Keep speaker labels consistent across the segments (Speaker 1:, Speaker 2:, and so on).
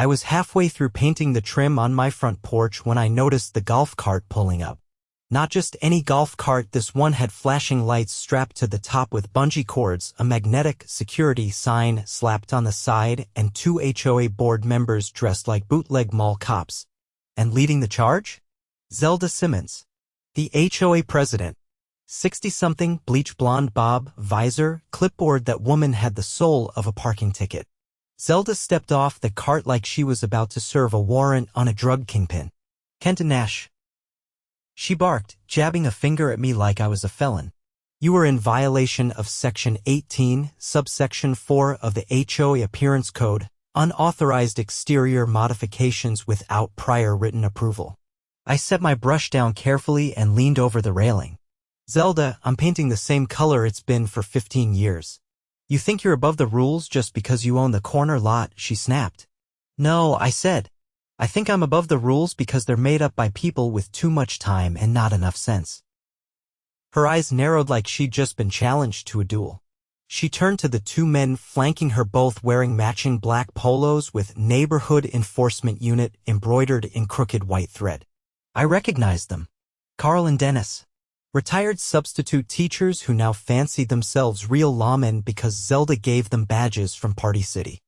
Speaker 1: I was halfway through painting the trim on my front porch when I noticed the golf cart pulling up. Not just any golf cart, this one had flashing lights strapped to the top with bungee cords, a magnetic security sign slapped on the side, and 2 HOA board members dressed like bootleg mall cops. And leading the charge? Zelda Simmons, the HOA president. 60-something, bleach blonde bob, visor, clipboard. That woman had the soul of a parking ticket. Zelda stepped off the cart like she was about to serve a warrant on a drug kingpin. Kenton Nash, she barked, jabbing a finger at me like I was a felon. You were in violation of Section 18, subsection 4 of the HOA Appearance Code, unauthorized exterior modifications without prior written approval. I set my brush down carefully and leaned over the railing. Zelda, I'm painting the same color it's been for 15 years. You think you're above the rules just because you own the corner lot, she snapped. No, I said. I think I'm above the rules because they're made up by people with too much time and not enough sense. Her eyes narrowed like she'd just been challenged to a duel. She turned to the 2 men flanking her, both wearing matching black polos with Neighborhood Enforcement Unit embroidered in crooked white thread. I recognized them. Carl and Dennis. Retired substitute teachers who now fancied themselves real lawmen because Zelda gave them badges from Party City.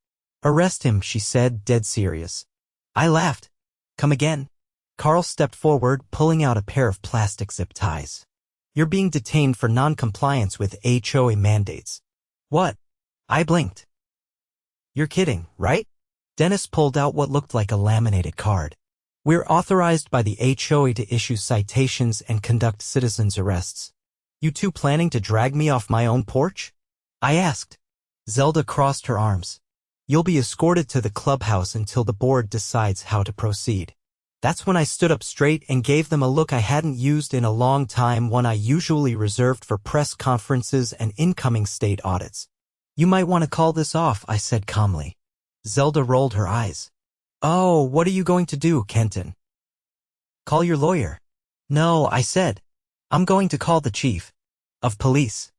Speaker 1: Arrest him, she said, dead serious. I laughed. Come again? Carl stepped forward, pulling out a pair of plastic zip ties. You're being detained for non-compliance with HOA mandates. What? I blinked. You're kidding, right? Dennis pulled out what looked like a laminated card. We're authorized by the HOA to issue citations and conduct citizens' arrests. You 2 planning to drag me off my own porch? I asked. Zelda crossed her arms. You'll be escorted to the clubhouse until the board decides how to proceed. That's when I stood up straight and gave them a look I hadn't used in a long time, one I usually reserved for press conferences and incoming state audits. You might want to call this off, I said calmly. Zelda rolled her eyes. Oh, what are you going to do, Kenton? Call your lawyer. No, I said. I'm going to call the chief of police.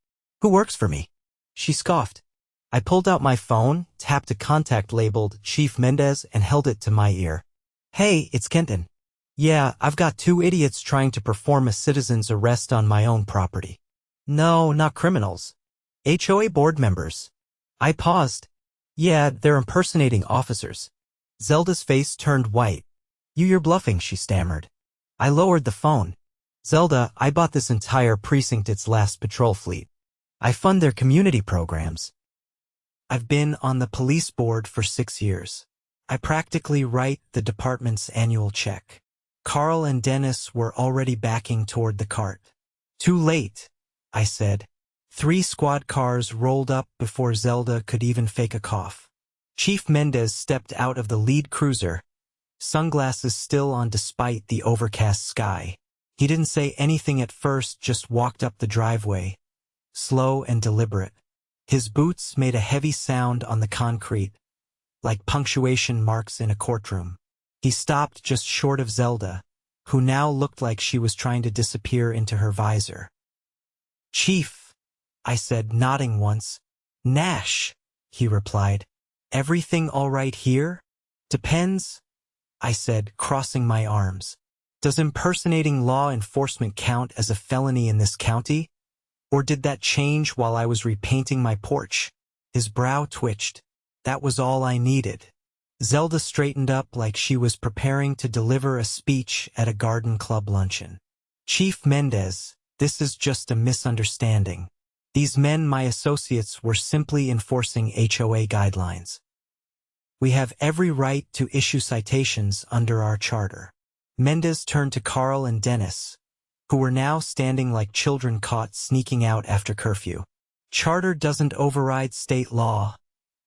Speaker 1: Who works for me? She scoffed. I pulled out my phone, tapped a contact labeled Chief Mendez, and held it to my ear. Hey, it's Kenton. Yeah, I've got 2 idiots trying to perform a citizen's arrest on my own property. No, not criminals. HOA board members. I paused. Yeah, they're impersonating officers. Zelda's face turned white. You're bluffing, she stammered. I lowered the phone. Zelda, I bought this entire precinct its last patrol fleet. I fund their community programs. I've been on the police board for 6 years. I practically write the department's annual check. Carl and Dennis were already backing toward the cart. Too late, I said. 3 squad cars rolled up before Zelda could even fake a cough. Chief Mendez stepped out of the lead cruiser, sunglasses still on despite the overcast sky. He didn't say anything at first, just walked up the driveway, slow and deliberate. His boots made a heavy sound on the concrete, like punctuation marks in a courtroom. He stopped just short of Zelda, who now looked like she was trying to disappear into her visor. Chief, I said, nodding once. Nash, he replied. Everything all right here? Depends, I said, crossing my arms. Does impersonating law enforcement count as a felony in this county? Or did that change while I was repainting my porch? His brow twitched. That was all I needed. Zelda straightened up like she was preparing to deliver a speech at a garden club luncheon. Chief Mendez, this is just a misunderstanding. These men, my associates, were simply enforcing HOA guidelines. We have every right to issue citations under our charter. Mendez turned to Carl and Dennis, who were now standing like children caught sneaking out after curfew. Charter doesn't override state law,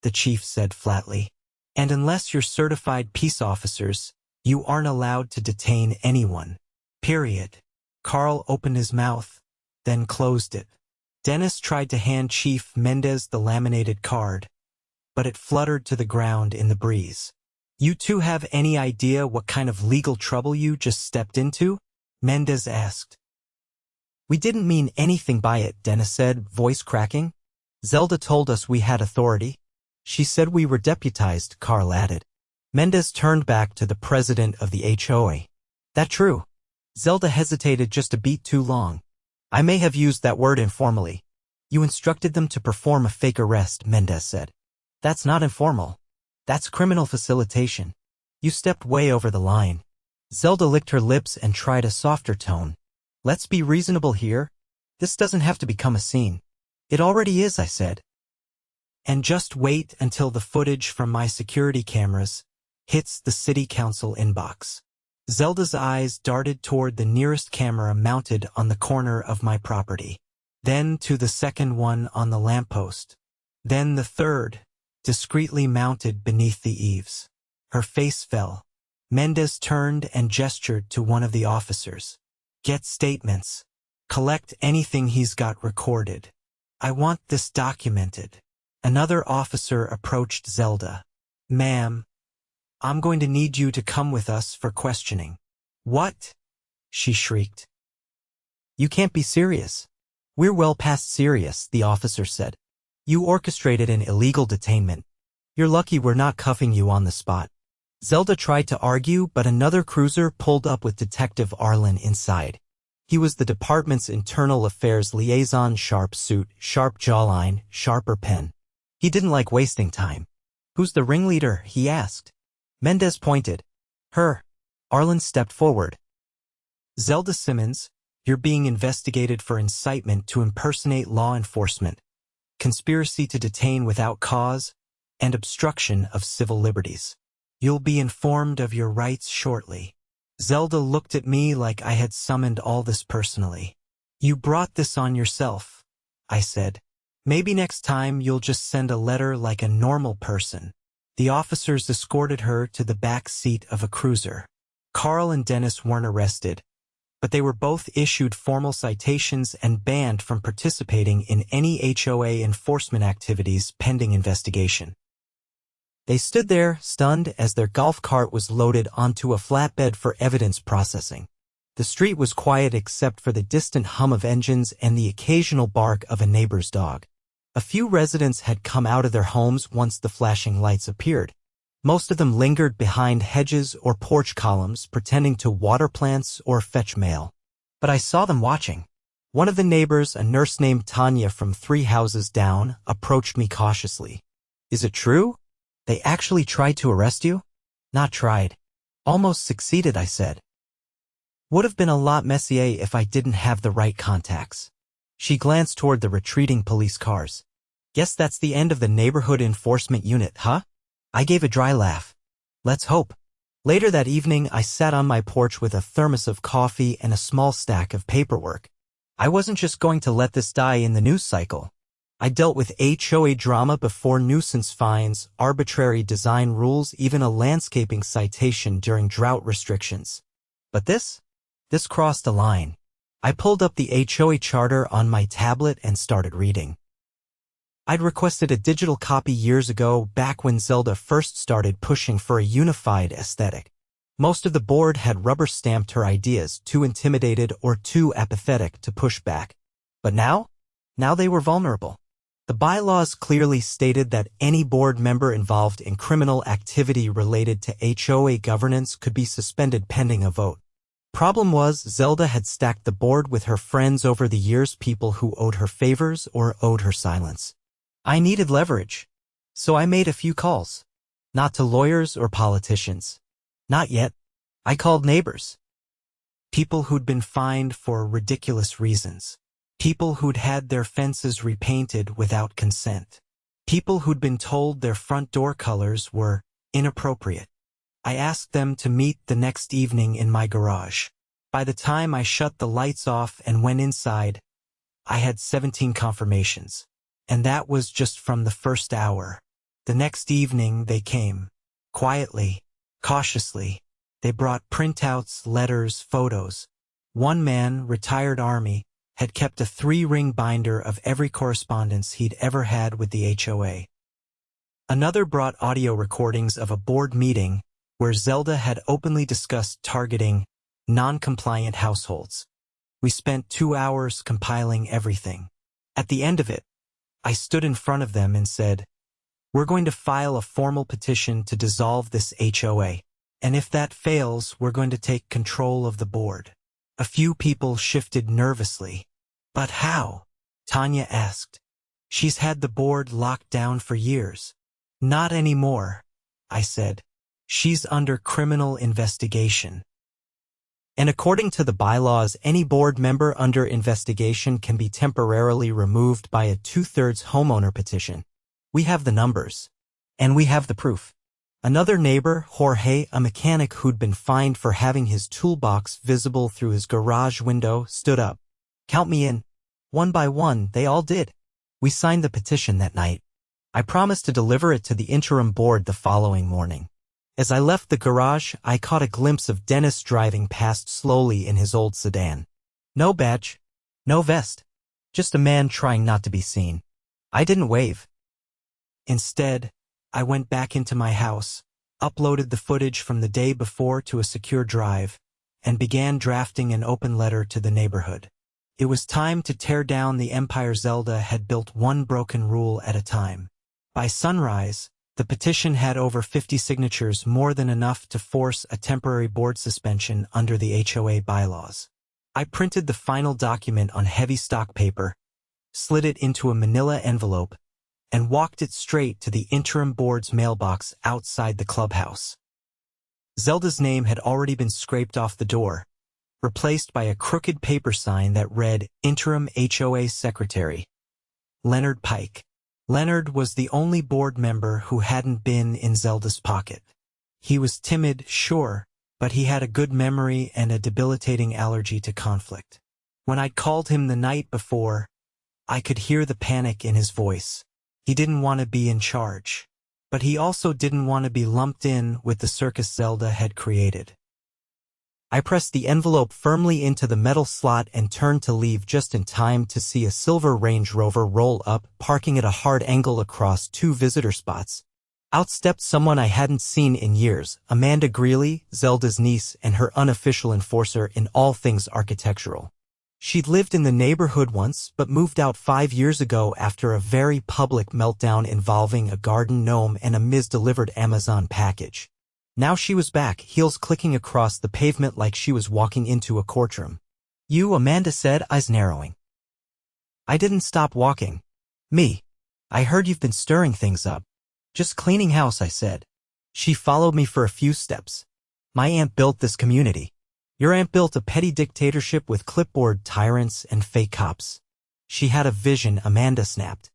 Speaker 1: the chief said flatly. And unless you're certified peace officers, you aren't allowed to detain anyone. Period. Carl opened his mouth, then closed it. Dennis tried to hand Chief Mendez the laminated card, but it fluttered to the ground in the breeze. You 2 have any idea what kind of legal trouble you just stepped into? Mendez asked. We didn't mean anything by it, Dennis said, voice cracking. Zelda told us we had authority. She said we were deputized, Carl added. Mendez turned back to the president of the HOA. That true? Zelda hesitated just a beat too long. I may have used that word informally. You instructed them to perform a fake arrest, Mendez said. That's not informal. That's criminal facilitation. You stepped way over the line. Zelda licked her lips and tried a softer tone. Let's be reasonable here. This doesn't have to become a scene. It already is, I said. And just wait until the footage from my security cameras hits the city council inbox. Zelda's eyes darted toward the nearest camera mounted on the corner of my property, then to the second one on the lamppost, then the third, discreetly mounted beneath the eaves. Her face fell. Mendez turned and gestured to one of the officers. Get statements. Collect anything he's got recorded. I want this documented. Another officer approached Zelda. Ma'am, I'm going to need you to come with us for questioning. What? She shrieked. You can't be serious. We're well past serious, the officer said. You orchestrated an illegal detainment. You're lucky we're not cuffing you on the spot. Zelda tried to argue, but another cruiser pulled up with Detective Arlen inside. He was the department's internal affairs liaison, sharp suit, sharp jawline, sharper pen. He didn't like wasting time. Who's the ringleader? He asked. Mendez pointed. Her. Arlen stepped forward. Zelda Simmons, you're being investigated for incitement to impersonate law enforcement, conspiracy to detain without cause, and obstruction of civil liberties. You'll be informed of your rights shortly. Zelda looked at me like I had summoned all this personally. You brought this on yourself, I said. Maybe next time you'll just send a letter like a normal person. The officers escorted her to the back seat of a cruiser. Carl and Dennis weren't arrested, but they were both issued formal citations and banned from participating in any HOA enforcement activities pending investigation. They stood there, stunned, as their golf cart was loaded onto a flatbed for evidence processing. The street was quiet except for the distant hum of engines and the occasional bark of a neighbor's dog. A few residents had come out of their homes once the flashing lights appeared. Most of them lingered behind hedges or porch columns, pretending to water plants or fetch mail. But I saw them watching. One of the neighbors, a nurse named Tanya from 3 houses down, approached me cautiously. Is it true? They actually tried to arrest you? Not tried. Almost succeeded, I said. Would have been a lot messier if I didn't have the right contacts. She glanced toward the retreating police cars. Guess that's the end of the neighborhood enforcement unit, huh? I gave a dry laugh. Let's hope. Later that evening, I sat on my porch with a thermos of coffee and a small stack of paperwork. I wasn't just going to let this die in the news cycle. I dealt with HOA drama before nuisance fines, arbitrary design rules, even a landscaping citation during drought restrictions. But this crossed a line. I pulled up the HOA charter on my tablet and started reading. I'd requested a digital copy years ago, back when Zelda first started pushing for a unified aesthetic. Most of the board had rubber-stamped her ideas, too intimidated or too apathetic to push back. But now they were vulnerable. The bylaws clearly stated that any board member involved in criminal activity related to HOA governance could be suspended pending a vote. Problem was, Zelda had stacked the board with her friends over the years, people who owed her favors or owed her silence. I needed leverage, so I made a few calls. Not to lawyers or politicians. Not yet. I called neighbors. People who'd been fined for ridiculous reasons. People who'd had their fences repainted without consent. People who'd been told their front door colors were inappropriate. I asked them to meet the next evening in my garage. By the time I shut the lights off and went inside, I had 17 confirmations. And that was just from the first hour. The next evening they came. Quietly, cautiously. They brought printouts, letters, photos. One man, retired Army, had kept a 3-ring binder of every correspondence he'd ever had with the HOA. Another brought audio recordings of a board meeting where Zelda had openly discussed targeting non-compliant households. We spent 2 hours compiling everything. At the end of it, I stood in front of them and said, We're going to file a formal petition to dissolve this HOA. And if that fails, we're going to take control of the board. A few people shifted nervously. But how? Tanya asked. She's had the board locked down for years. Not anymore, I said. She's under criminal investigation. And according to the bylaws, any board member under investigation can be temporarily removed by a 2/3 homeowner petition. We have the numbers. And we have the proof. Another neighbor, Jorge, a mechanic who'd been fined for having his toolbox visible through his garage window, stood up. Count me in. One by one, they all did. We signed the petition that night. I promised to deliver it to the interim board the following morning. As I left the garage, I caught a glimpse of Dennis driving past slowly in his old sedan. No badge. No vest. Just a man trying not to be seen. I didn't wave. Instead, I went back into my house, uploaded the footage from the day before to a secure drive, and began drafting an open letter to the neighborhood. It was time to tear down the empire Zelda had built, one broken rule at a time. By sunrise, the petition had over 50 signatures, more than enough to force a temporary board suspension under the HOA bylaws. I printed the final document on heavy stock paper, slid it into a manila envelope, and walked it straight to the interim board's mailbox outside the clubhouse. Zelda's name had already been scraped off the door, replaced by a crooked paper sign that read, Interim HOA Secretary, Leonard Pike. Leonard was the only board member who hadn't been in Zelda's pocket. He was timid, sure, but he had a good memory and a debilitating allergy to conflict. When I'd called him the night before, I could hear the panic in his voice. He didn't want to be in charge, but he also didn't want to be lumped in with the circus Zelda had created. I pressed the envelope firmly into the metal slot and turned to leave just in time to see a silver Range Rover roll up, parking at a hard angle across two visitor spots. Out stepped someone I hadn't seen in years, Amanda Greeley, Zelda's niece and her unofficial enforcer in all things architectural. She'd lived in the neighborhood once, but moved out 5 years ago after a very public meltdown involving a garden gnome and a misdelivered Amazon package. Now she was back, heels clicking across the pavement like she was walking into a courtroom. You, Amanda said, eyes narrowing. I didn't stop walking. Me. I heard you've been stirring things up. Just cleaning house, I said. She followed me for a few steps. My aunt built this community. Your aunt built a petty dictatorship with clipboard tyrants and fake cops. She had a vision, Amanda snapped.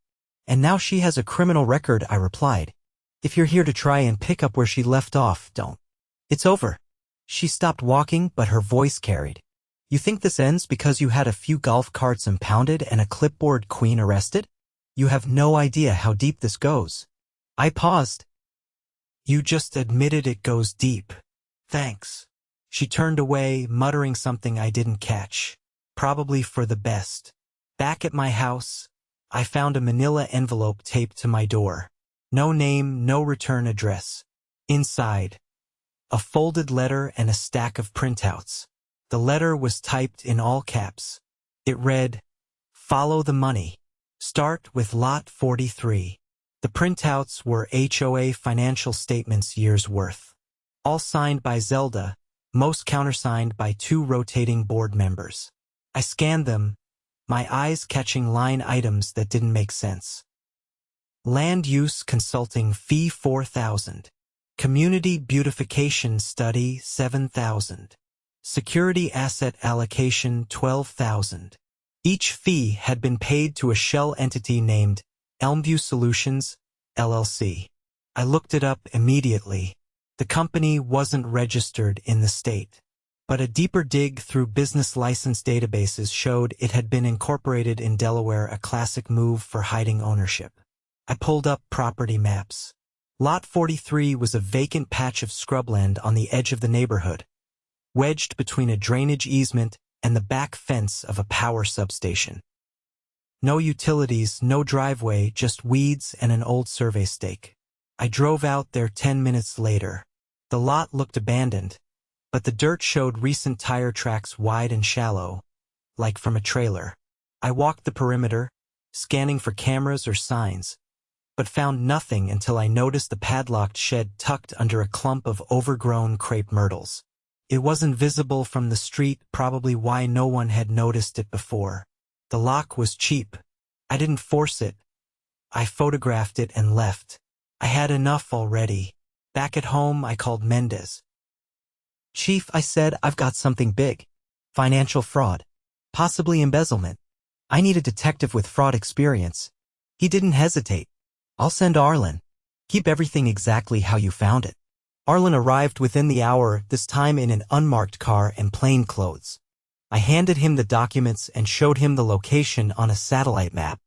Speaker 1: And now she has a criminal record, I replied. If you're here to try and pick up where she left off, don't. It's over. She stopped walking, but her voice carried. You think this ends because you had a few golf carts impounded and a clipboard queen arrested? You have no idea how deep this goes. I paused. You just admitted it goes deep. Thanks. She turned away, muttering something I didn't catch. Probably for the best. Back at my house, I found a manila envelope taped to my door. No name, no return address. Inside, a folded letter and a stack of printouts. The letter was typed in all caps. It read, Follow the money. Start with lot 43. The printouts were HOA financial statements years worth. All signed by Zelda, most countersigned by 2 rotating board members. I scanned them, my eyes catching line items that didn't make sense. Land use consulting fee $4,000. Community beautification study $7,000. Security asset allocation $12,000. Each fee had been paid to a shell entity named Elmview Solutions, LLC. I looked it up immediately. The company wasn't registered in the state, but a deeper dig through business license databases showed it had been incorporated in Delaware, a classic move for hiding ownership. I pulled up property maps. Lot 43 was a vacant patch of scrubland on the edge of the neighborhood, wedged between a drainage easement and the back fence of a power substation. No utilities, no driveway, just weeds and an old survey stake. I drove out there 10 minutes later. The lot looked abandoned, but the dirt showed recent tire tracks wide and shallow, like from a trailer. I walked the perimeter, scanning for cameras or signs, but found nothing until I noticed the padlocked shed tucked under a clump of overgrown crepe myrtles. It wasn't visible from the street, probably why no one had noticed it before. The lock was cheap. I didn't force it. I photographed it and left. I had enough already. Back at home, I called Mendez. "Chief," I said, "I've got something big. Financial fraud. Possibly embezzlement. I need a detective with fraud experience." He didn't hesitate. "I'll send Arlen. Keep everything exactly how you found it." Arlen arrived within the hour, this time in an unmarked car and plain clothes. I handed him the documents and showed him the location on a satellite map.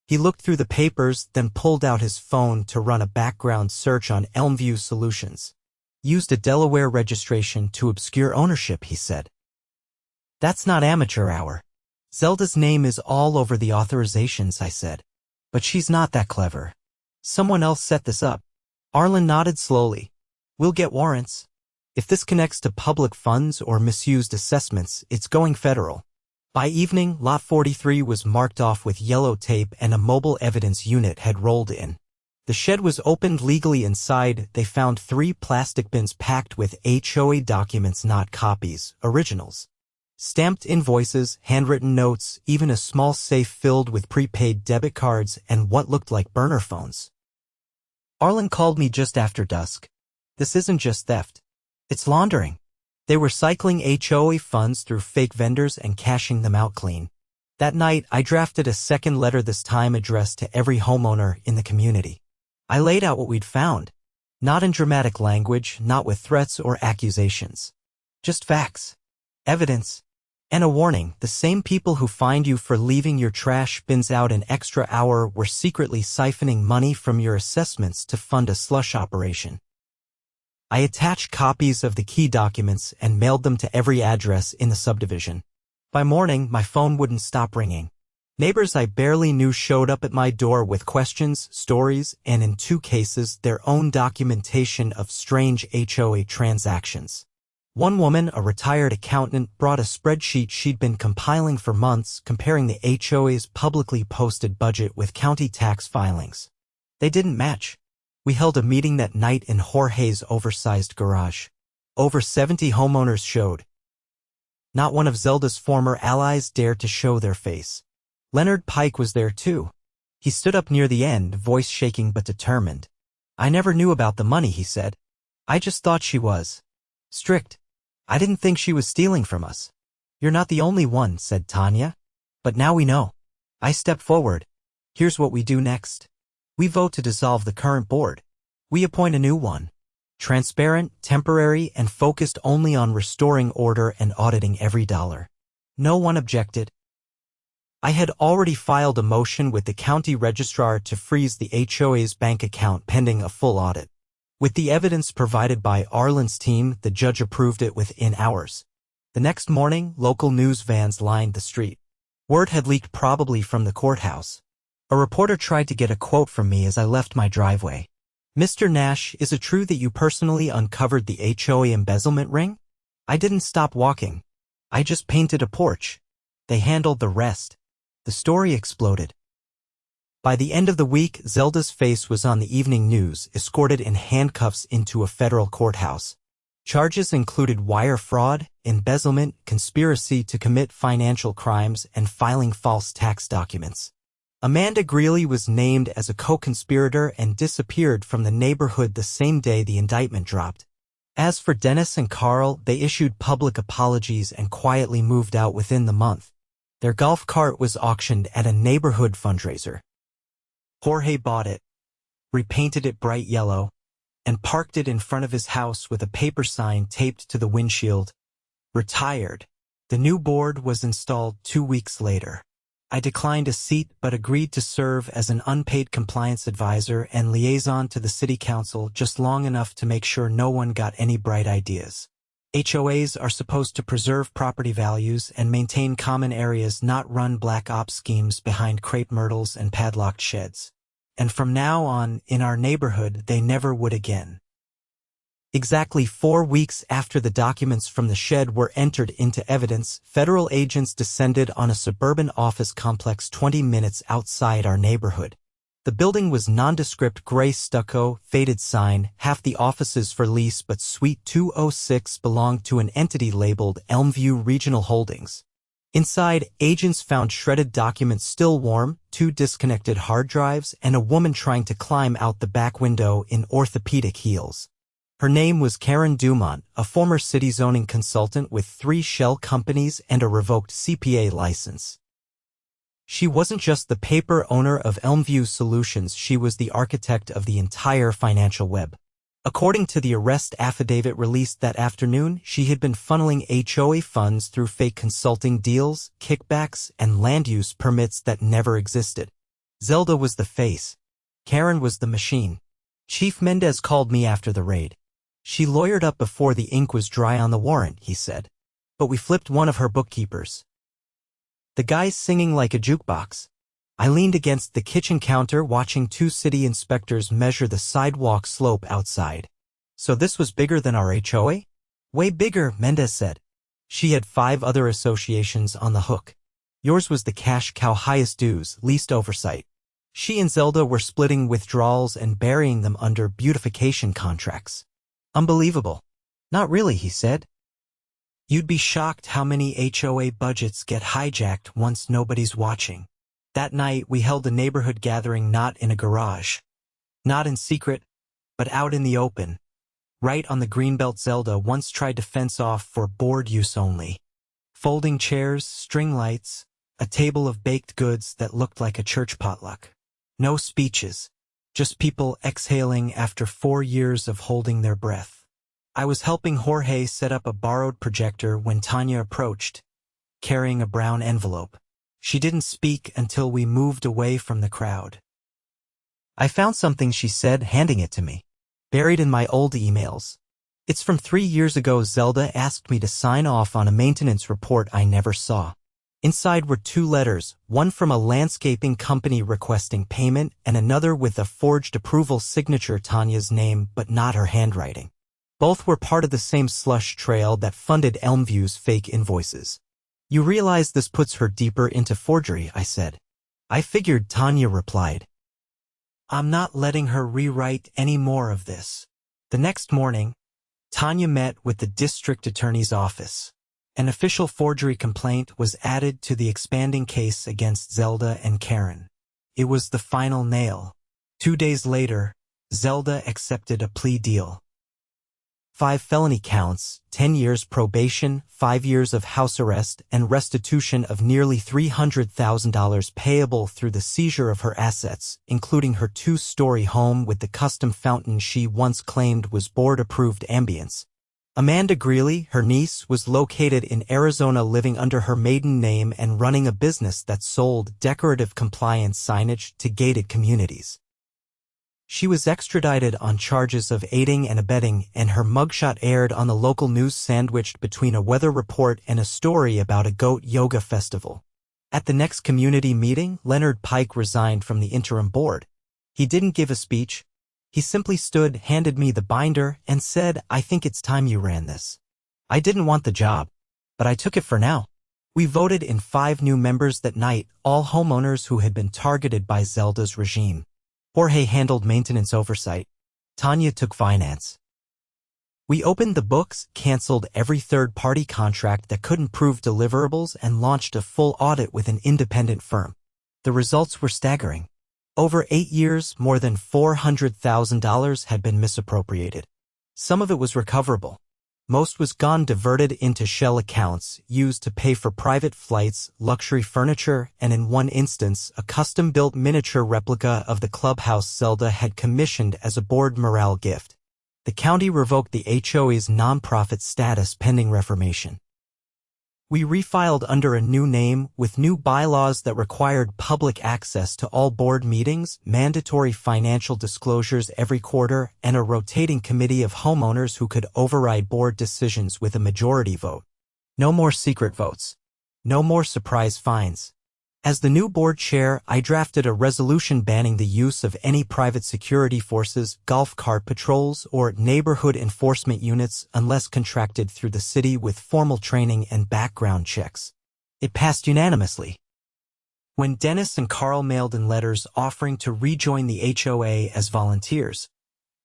Speaker 1: He looked through the papers, then pulled out his phone to run a background search on Elmview Solutions. "Used a Delaware registration to obscure ownership," he said. "That's not amateur hour. Zelda's name is all over the authorizations," I said. "But she's not that clever. Someone else set this up." Arlen nodded slowly. "We'll get warrants. If this connects to public funds or misused assessments, it's going federal." By evening, Lot 43 was marked off with yellow tape and a mobile evidence unit had rolled in. The shed was opened legally. Inside, they found 3 plastic bins packed with HOA documents, not copies, originals. Stamped invoices, handwritten notes, even a small safe filled with prepaid debit cards and what looked like burner phones. Arlen called me just after dusk. "This isn't just theft. It's laundering. They were cycling HOA funds through fake vendors and cashing them out clean." That night, I drafted a second letter, this time addressed to every homeowner in the community. I laid out what we'd found. Not in dramatic language, not with threats or accusations. Just facts. Evidence. And a warning: the same people who find you for leaving your trash bins out an extra hour were secretly siphoning money from your assessments to fund a slush operation. I attached copies of the key documents and mailed them to every address in the subdivision. By morning, my phone wouldn't stop ringing. Neighbors I barely knew showed up at my door with questions, stories, and in 2 cases, their own documentation of strange HOA transactions. One woman, a retired accountant, brought a spreadsheet she'd been compiling for months, comparing the HOA's publicly posted budget with county tax filings. They didn't match. We held a meeting that night in Jorge's oversized garage. Over 70 homeowners showed. Not one of Zelda's former allies dared to show their face. Leonard Pike was there too. He stood up near the end, voice shaking but determined. "I never knew about the money," he said. "I just thought she was strict. I didn't think she was stealing from us." "You're not the only one," said Tanya. "But now we know." I stepped forward. "Here's what we do next. We vote to dissolve the current board. We appoint a new one. Transparent, temporary, and focused only on restoring order and auditing every dollar." No one objected. I had already filed a motion with the county registrar to freeze the HOA's bank account pending a full audit. With the evidence provided by Arlen's team, the judge approved it within hours. The next morning, local news vans lined the street. Word had leaked, probably from the courthouse. A reporter tried to get a quote from me as I left my driveway. "Mr. Nash, is it true that you personally uncovered the HOA embezzlement ring?" I didn't stop walking. "I just painted a porch. They handled the rest." The story exploded. By the end of the week, Zelda's face was on the evening news, escorted in handcuffs into a federal courthouse. Charges included wire fraud, embezzlement, conspiracy to commit financial crimes, and filing false tax documents. Amanda Greeley was named as a co-conspirator and disappeared from the neighborhood the same day the indictment dropped. As for Dennis and Carl, they issued public apologies and quietly moved out within the month. Their golf cart was auctioned at a neighborhood fundraiser. Jorge bought it, repainted it bright yellow, and parked it in front of his house with a paper sign taped to the windshield. Retired. The new board was installed 2 weeks later. I declined a seat but agreed to serve as an unpaid compliance advisor and liaison to the city council, just long enough to make sure no one got any bright ideas. HOAs are supposed to preserve property values and maintain common areas, not run black ops schemes behind crepe myrtles and padlocked sheds. And from now on, in our neighborhood, they never would again. Exactly 4 weeks after the documents from the shed were entered into evidence, federal agents descended on a suburban office complex 20 minutes outside our neighborhood. The building was nondescript gray stucco, faded sign, half the offices for lease, but Suite 206 belonged to an entity labeled Elmview Regional Holdings. Inside, agents found shredded documents still warm, 2 disconnected hard drives, and a woman trying to climb out the back window in orthopedic heels. Her name was Karen Dumont, a former city zoning consultant with 3 shell companies and a revoked CPA license. She wasn't just the paper owner of Elmview Solutions, she was the architect of the entire financial web. According to the arrest affidavit released that afternoon, she had been funneling HOA funds through fake consulting deals, kickbacks, and land use permits that never existed. Zelda was the face. Karen was the machine. Chief Mendez called me after the raid. She lawyered up before the ink was dry on the warrant, he said. But we flipped one of her bookkeepers. The guy's singing like a jukebox. I leaned against the kitchen counter watching 2 city inspectors measure the sidewalk slope outside. So this was bigger than our HOA? Way bigger, Mendez said. She had 5 other associations on the hook. Yours was the cash cow, highest dues, least oversight. She and Zelda were splitting withdrawals and burying them under beautification contracts. Unbelievable. Not really, he said. You'd be shocked how many HOA budgets get hijacked once nobody's watching. That night, we held a neighborhood gathering not in a garage. Not in secret, but out in the open. Right on the greenbelt Zelda once tried to fence off for board use only. Folding chairs, string lights, a table of baked goods that looked like a church potluck. No speeches, just people exhaling after 4 years of holding their breath. I was helping Jorge set up a borrowed projector when Tanya approached, carrying a brown envelope. She didn't speak until we moved away from the crowd. I found something, she said, handing it to me. Buried in my old emails. It's from 3 years ago. Zelda asked me to sign off on a maintenance report I never saw. Inside were 2 letters, one from a landscaping company requesting payment and another with a forged approval signature, Tanya's name but not her handwriting. Both were part of the same slush trail that funded Elmview's fake invoices. You realize this puts her deeper into forgery, I said. I figured, Tanya replied. I'm not letting her rewrite any more of this. The next morning, Tanya met with the district attorney's office. An official forgery complaint was added to the expanding case against Zelda and Karen. It was the final nail. 2 days later, Zelda accepted a plea deal. 5 felony counts, 10 years probation, 5 years of house arrest, and restitution of nearly $300,000 payable through the seizure of her assets, including her 2-story home with the custom fountain she once claimed was board-approved ambience. Amanda Greeley, her niece, was located in Arizona, living under her maiden name and running a business that sold decorative compliance signage to gated communities. She was extradited on charges of aiding and abetting, and her mugshot aired on the local news, sandwiched between a weather report and a story about a goat yoga festival. At the next community meeting, Leonard Pike resigned from the interim board. He didn't give a speech. He simply stood, handed me the binder, and said, I think it's time you ran this. I didn't want the job, but I took it for now. We voted in 5 new members that night, all homeowners who had been targeted by Zelda's regime. Jorge handled maintenance oversight. Tanya took finance. We opened the books, canceled every third-party contract that couldn't prove deliverables, and launched a full audit with an independent firm. The results were staggering. Over 8 years, more than $400,000 had been misappropriated. Some of it was recoverable. Most was gone, diverted into shell accounts, used to pay for private flights, luxury furniture, and in one instance, a custom-built miniature replica of the clubhouse Zelda had commissioned as a board morale gift. The county revoked the HOA's nonprofit status pending reformation. We refiled under a new name, with new bylaws that required public access to all board meetings, mandatory financial disclosures every quarter, and a rotating committee of homeowners who could override board decisions with a majority vote. No more secret votes. No more surprise fines. As the new board chair, I drafted a resolution banning the use of any private security forces, golf cart patrols, or neighborhood enforcement units unless contracted through the city with formal training and background checks. It passed unanimously. When Dennis and Carl mailed in letters offering to rejoin the HOA as volunteers,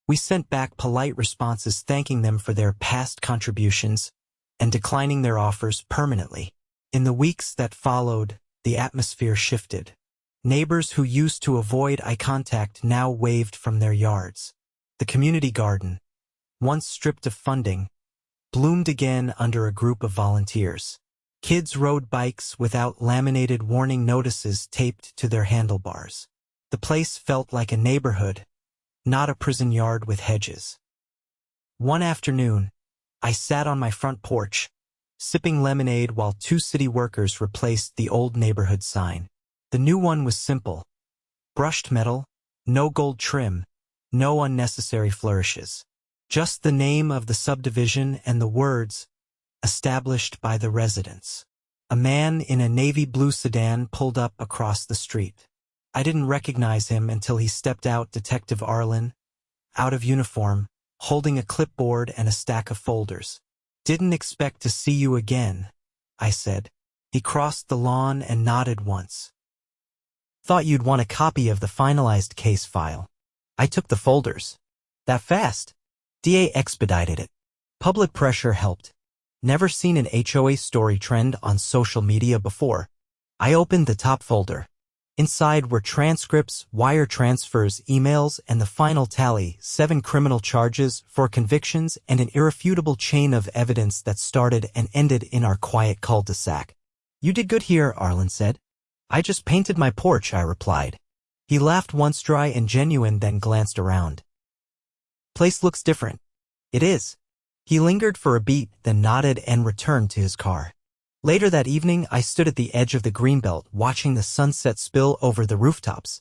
Speaker 1: we sent back polite responses thanking them for their past contributions and declining their offers permanently. In the weeks that followed, the atmosphere shifted. Neighbors who used to avoid eye contact now waved from their yards. The community garden, once stripped of funding, bloomed again under a group of volunteers. Kids rode bikes without laminated warning notices taped to their handlebars. The place felt like a neighborhood, not a prison yard with hedges. One afternoon, I sat on my front porch, sipping lemonade while two city workers replaced the old neighborhood sign. The new one was simple. Brushed metal, no gold trim, no unnecessary flourishes. Just the name of the subdivision and the words, established by the residents. A man in a navy blue sedan pulled up across the street. I didn't recognize him until he stepped out, Detective Arlen, out of uniform, holding a clipboard and a stack of folders. "Didn't expect to see you again," I said. He crossed the lawn and nodded once. "Thought you'd want a copy of the finalized case file." I took the folders. "That fast?" DA expedited it. Public pressure helped. Never seen an HOA story trend on social media before. I opened the top folder. Inside were transcripts, wire transfers, emails, and the final tally, 7 criminal charges, 4 convictions, and an irrefutable chain of evidence that started and ended in our quiet cul-de-sac. "You did good here," Arlen said. "I just painted my porch," I replied. He laughed once dry and genuine, then glanced around. "Place looks different." "It is." He lingered for a beat, then nodded and returned to his car. Later that evening, I stood at the edge of the greenbelt, watching the sunset spill over the rooftops.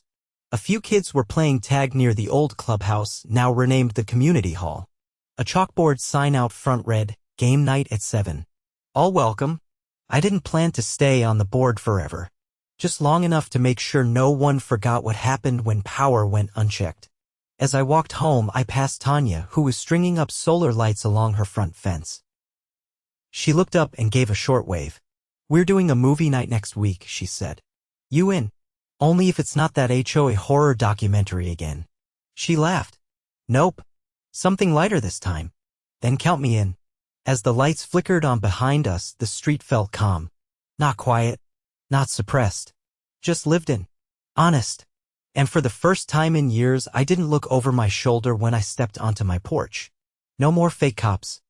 Speaker 1: A few kids were playing tag near the old clubhouse, now renamed the community hall. A chalkboard sign out front read, "Game night at 7. All welcome." I didn't plan to stay on the board forever. Just long enough to make sure no one forgot what happened when power went unchecked. As I walked home, I passed Tanya, who was stringing up solar lights along her front fence. She looked up and gave a short wave. "We're doing a movie night next week," she said. "You in?" "Only if it's not that HOA horror documentary again." She laughed. "Nope. Something lighter this time." "Then count me in." As the lights flickered on behind us, the street felt calm. Not quiet, not suppressed. Just lived in. Honest. And for the first time in years, I didn't look over my shoulder when I stepped onto my porch. No more fake cops.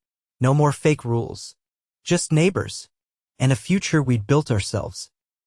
Speaker 1: No more fake rules. Just neighbors. And a future we'd built ourselves.